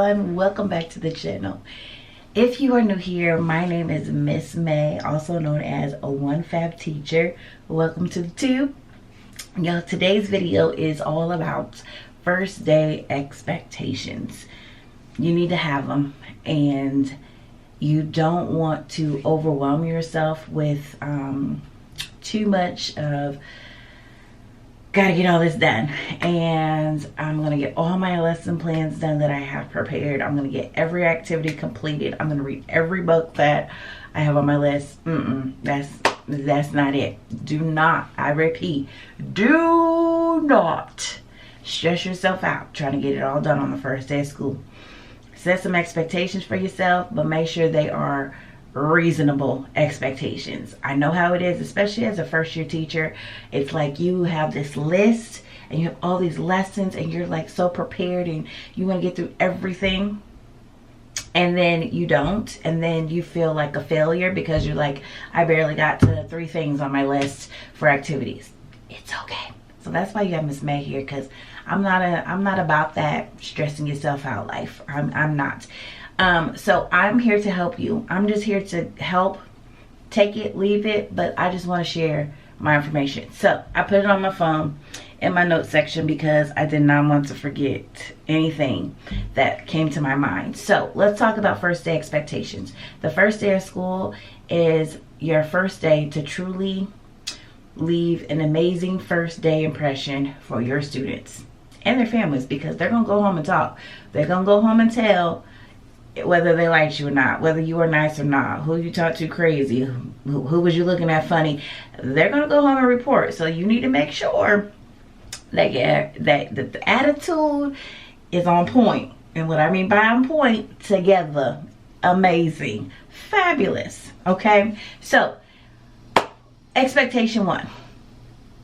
everyone, welcome back to the channel. If you are new here, my name is Miss May, also known as a One Fab Teacher. Welcome to the tube. Y'all, today's video is all about first day expectations. You need to have them, and you don't want to overwhelm yourself with too much of gotta get all this done. And I'm gonna get all my lesson plans done that I have prepared. I'm gonna get every activity completed. I'm gonna read every book that I have on my list. That's not it. Do not, I repeat, do not stress yourself out trying to get it all done on the first day of school. Set some expectations for yourself, but make sure they are reasonable expectations. I know how it is, especially as a first year teacher. It's like you have this list and you have all these lessons and you're like so prepared and you want to get through everything, and then you don't, and then you feel like a failure because you're like, I barely got to 3 things on my list for activities. It's okay. So that's why you have Miss May here, because I'm not about that stressing yourself out life. I'm not. So I'm here to help you. I'm just here to help. Take it, leave it, but I just want to share my information. So I put it on my phone in my notes section because I did not want to forget anything that came to my mind. So let's talk about first day expectations. The first day of school is your first day to truly leave an amazing first day impression for your students and their families, because they're going to go home and talk. They're going to go home and tell whether they liked you or not, whether you were nice or not, who you talked to crazy, who was you looking at funny. They're going to go home and report. So you need to make sure that the attitude is on point. And what I mean by on point, together, amazing, fabulous. Okay, so expectation 1.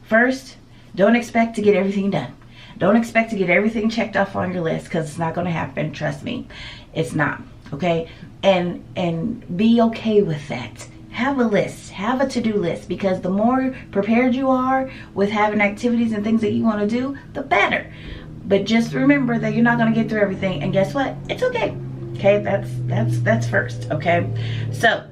First, don't expect to get everything done. Don't expect to get everything checked off on your list, because it's not going to happen. Trust me, it's not. Okay, and be okay with that. Have a list, have a to-do list, because the more prepared you are with having activities and things that you want to do, the better. But just remember that you're not going to get through everything, and guess what? It's okay. Okay, that's first. Okay, so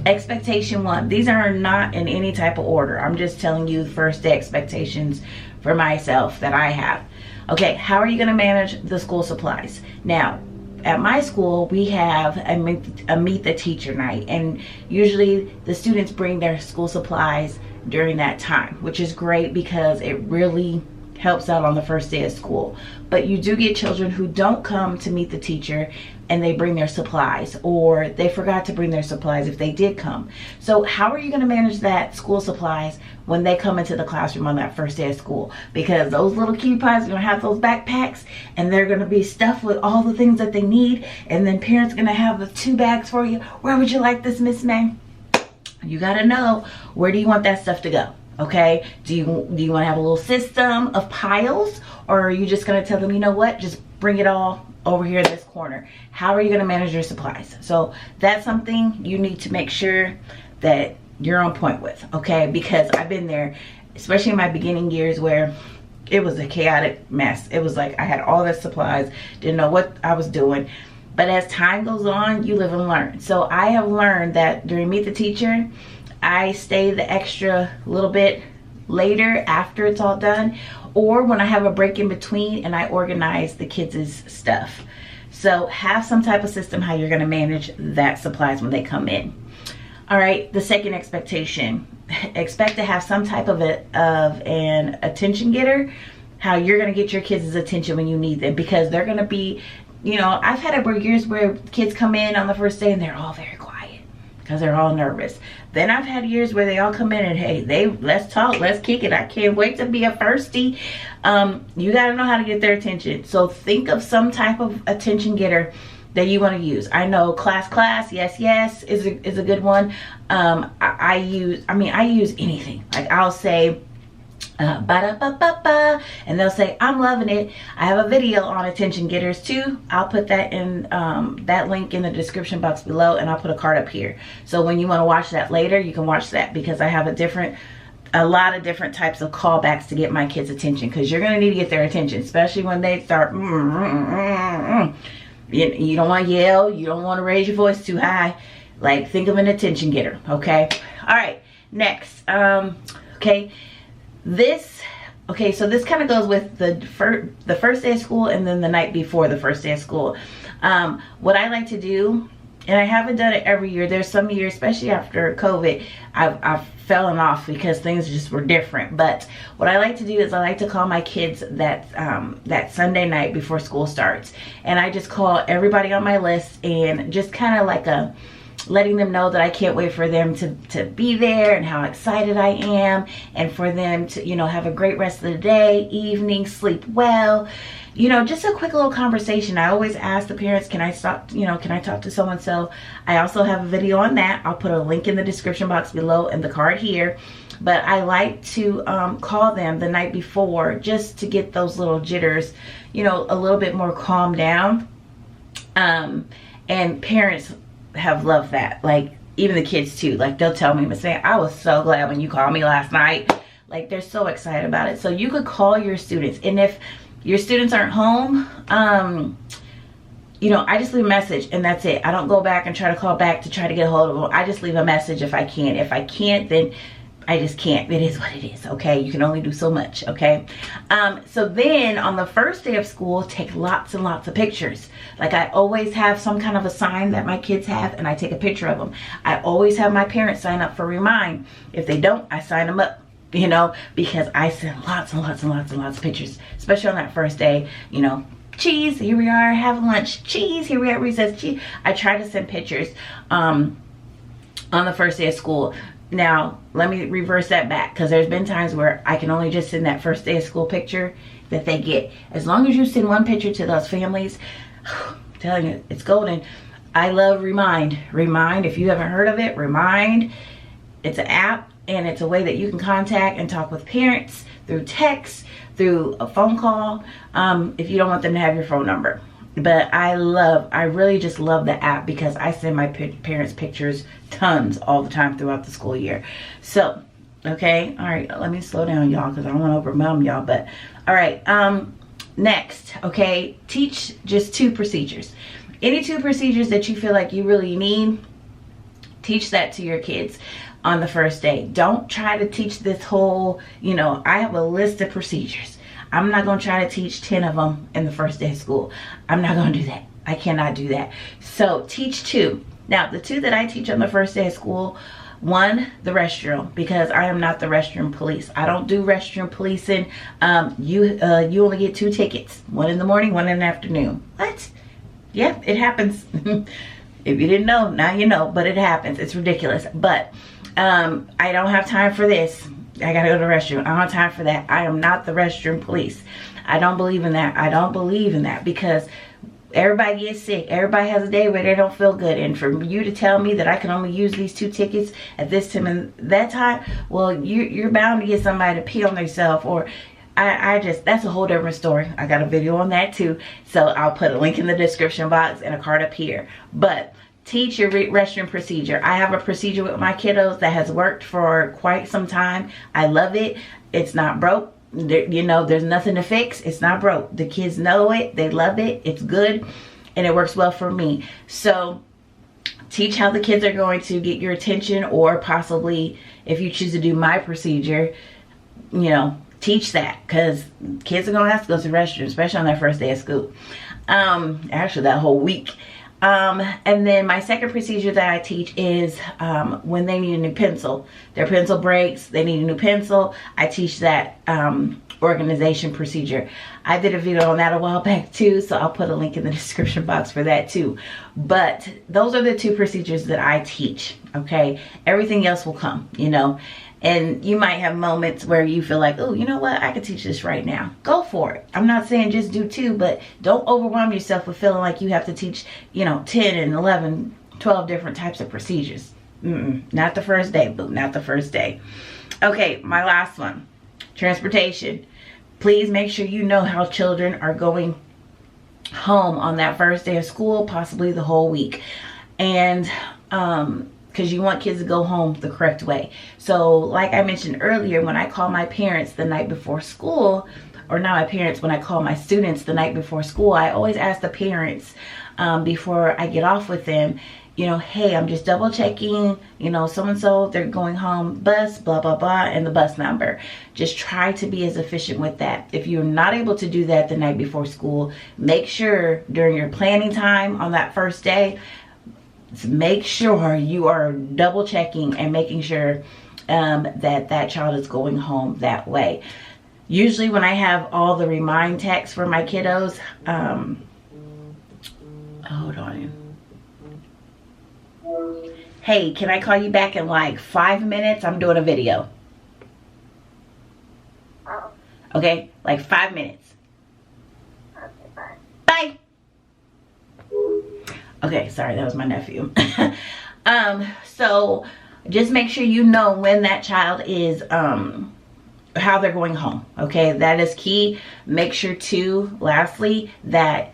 expectation 1. These are not in any type of order. I'm just telling you first day expectations for myself that I have. Okay, how are you going to manage the school supplies? Now, at my school, we have a meet the teacher night, and usually the students bring their school supplies during that time, which is great because it really helps out on the first day of school. But you do get children who don't come to meet the teacher and they bring their supplies, or they forgot to bring their supplies if they did come. So how are you going to manage that school supplies when they come into the classroom on that first day of school? Because those little cutie pies are going to have those backpacks, and they're going to be stuffed with all the things that they need, and then parents are going to have the 2 bags for you. Where would you like this, Miss May? You got to know, where do you want that stuff to go? Okay, do you want to have a little system of piles, or are you just going to tell them, you know what, just bring it all over here in this corner? How are you going to manage your supplies? So that's something you need to make sure that you're on point with, okay? Because I've been there, especially in my beginning years, where it was a chaotic mess. It was like I had all the supplies, didn't know what I was doing. But as time goes on, you live and learn. So I have learned that during Meet the Teacher, I stay the extra little bit later after it's all done, or when I have a break in between and I organize the kids' stuff. So have some type of system how you're going to manage that supplies when they come in. All right, the second expectation, expect to have some type of an attention getter, how you're going to get your kids' attention when you need them, because they're going to be, you know, I've had years where kids come in on the first day and they're all very quiet because they're all nervous. Then I've had years where they all come in and, hey, let's talk, let's kick it. I can't wait to be a firstie. You got to know how to get their attention. So think of some type of attention getter that you want to use. I know class, yes is a good one. I use anything. Like I'll say, ba-da-ba-ba-ba, and they'll say, I'm loving it. I have a video on attention getters too. I'll put that in that link in the description box below, and I'll put a card up here. So when you want to watch that later, you can watch that, because I have a lot of different types of callbacks to get my kids' attention, because you're going to need to get their attention, especially when they start You don't want to yell. You don't want to raise your voice too high. Like, think of an attention getter, okay? All right, next. Okay, so this kind of goes with the first day of school and then the night before the first day of school. What I like to do, and I haven't done it every year. There's some years, especially after COVID, I've fallen off because things just were different. But what I like to do is I like to call my kids that Sunday night before school starts. And I just call everybody on my list and just kind of like letting them know that I can't wait for them to be there and how excited I am, and for them to, you know, have a great rest of the day, evening, sleep well. You know, just a quick little conversation. I always ask the parents, can I talk to so-and-so? I also have a video on that. I'll put a link in the description box below and the card here. But I like to call them the night before just to get those little jitters, you know, a little bit more calmed down. And parents have loved that. Like, even the kids too. Like, they'll tell me, Miss Van, I was so glad when you called me last night. Like, they're so excited about it. So you could call your students. And if your students aren't home, you know, I just leave a message and that's it. I don't go back and try to call back to try to get a hold of them. I just leave a message if I can. If I can't, then I just can't. It is what it is, okay? You can only do so much, okay? So then on the first day of school, take lots and lots of pictures. Like, I always have some kind of a sign that my kids have, and I take a picture of them. I always have my parents sign up for Remind. If they don't, I sign them up, you know, because I send lots and lots and lots and lots of pictures, especially on that first day. You know, cheese, here we are having lunch. Cheese, here we are at recess. Cheese. I try to send pictures on the first day of school. Now, let me reverse that back, because there's been times where I can only just send that first day of school picture that they get. As long as you send one picture to those families, I'm telling you, it's golden. I love Remind. Remind, if you haven't heard of it, Remind. It's an app, and it's a way that you can contact and talk with parents through text, through a phone call, if you don't want them to have your phone number. But I really just love the app, because I send my parents pictures tons all the time throughout the school year. So, okay, all right, let me slow down, y'all, because I don't want to overwhelm y'all. But all right, next, okay, teach just 2 procedures. Any 2 procedures that you feel like you really need, teach that to your kids on the first day. Don't try to teach this whole, you know, I have a list of procedures. I'm not going to try to teach 10 of them in the first day of school. I'm not going to do that. I cannot do that. So teach 2. Now, the 2 that I teach on the first day of school, 1, the restroom, because I am not the restroom police. I don't do restroom policing. You only get 2 tickets. 1 in the morning, 1 in the afternoon. What? Yeah, it happens. If you didn't know, now you know, but it happens. It's ridiculous. But I don't have time for this. I gotta go to the restroom. I don't have time for that. I am not the restroom police. I don't believe in that. I don't believe in that, because everybody gets sick. Everybody has a day where they don't feel good. And for you to tell me that I can only use these 2 tickets at this time and that time, well, you're bound to get somebody to pee on themselves. Or that's a whole different story. I got a video on that too. So I'll put a link in the description box and a card up here. But teach your restroom procedure. I have a procedure with my kiddos that has worked for quite some time. I love it. It's not broke. You know, there's nothing to fix. It's not broke. The kids know it. They love it. It's good. And it works well for me. So teach how the kids are going to get your attention, or possibly if you choose to do my procedure, you know, teach that, because kids are going to have to go to the restroom, especially on their first day of school. Actually, that whole week. And then my second procedure that I teach is when they need a new pencil. Their pencil breaks, they need a new pencil. I teach that organization procedure. I did a video on that a while back too, so I'll put a link in the description box for that too. But those are the 2 procedures that I teach, okay? Everything else will come, you know. And you might have moments where you feel like, oh, you know what, I could teach this right now. Go for it. I'm not saying just do 2, but don't overwhelm yourself with feeling like you have to teach, you know, 10 and 11, 12 different types of procedures. Not the first day, boo, not the first day. Okay, my last one, transportation. Please make sure you know how children are going home on that first day of school, possibly the whole week. And, because you want kids to go home the correct way. So like I mentioned earlier, when I call my parents the night before school, or not my parents, when I call my students the night before school, I always ask the parents before I get off with them, you know, hey, I'm just double checking, you know, so-and-so, they're going home, bus, blah, blah, blah, and the bus number. Just try to be as efficient with that. If you're not able to do that the night before school, make sure during your planning time on that first day, make sure you are double checking and making sure that child is going home that way. Usually when I have all the remind texts for my kiddos, hold on. Hey, can I call you back in like 5 minutes? I'm doing a video. Okay, like 5 minutes. Okay, bye. Bye. Okay, sorry, that was my nephew. So just make sure you know when that child is, how they're going home. Okay, that is key. Make sure too, lastly, that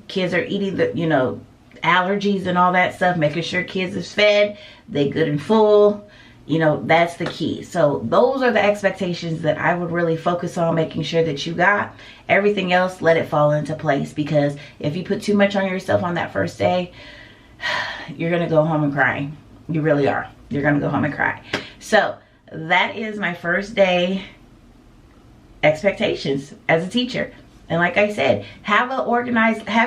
kids are eating the, you know, allergies and all that stuff, making sure kids is fed, they good and full, you know, that's the key. So those are the expectations that I would really focus on, making sure that you got. Everything else, let it fall into place, because if you put too much on yourself on that first day, you're gonna go home and cry. You really are. You're gonna go home and cry. So that is my first day expectations as a teacher. And like I said, have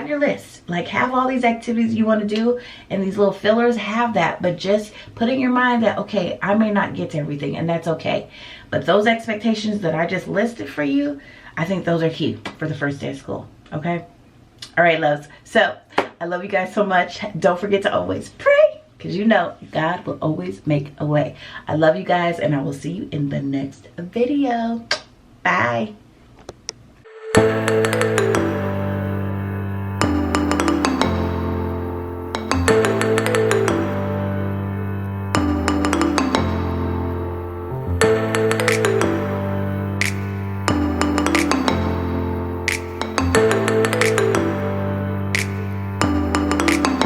your list. Like, have all these activities you want to do and these little fillers, have that. But just put in your mind that, okay, I may not get to everything, and that's okay. But those expectations that I just listed for you, I think those are key for the first day of school. Okay? All right, loves. So I love you guys so much. Don't forget to always pray, because you know God will always make a way. I love you guys, and I will see you in the next video. Bye.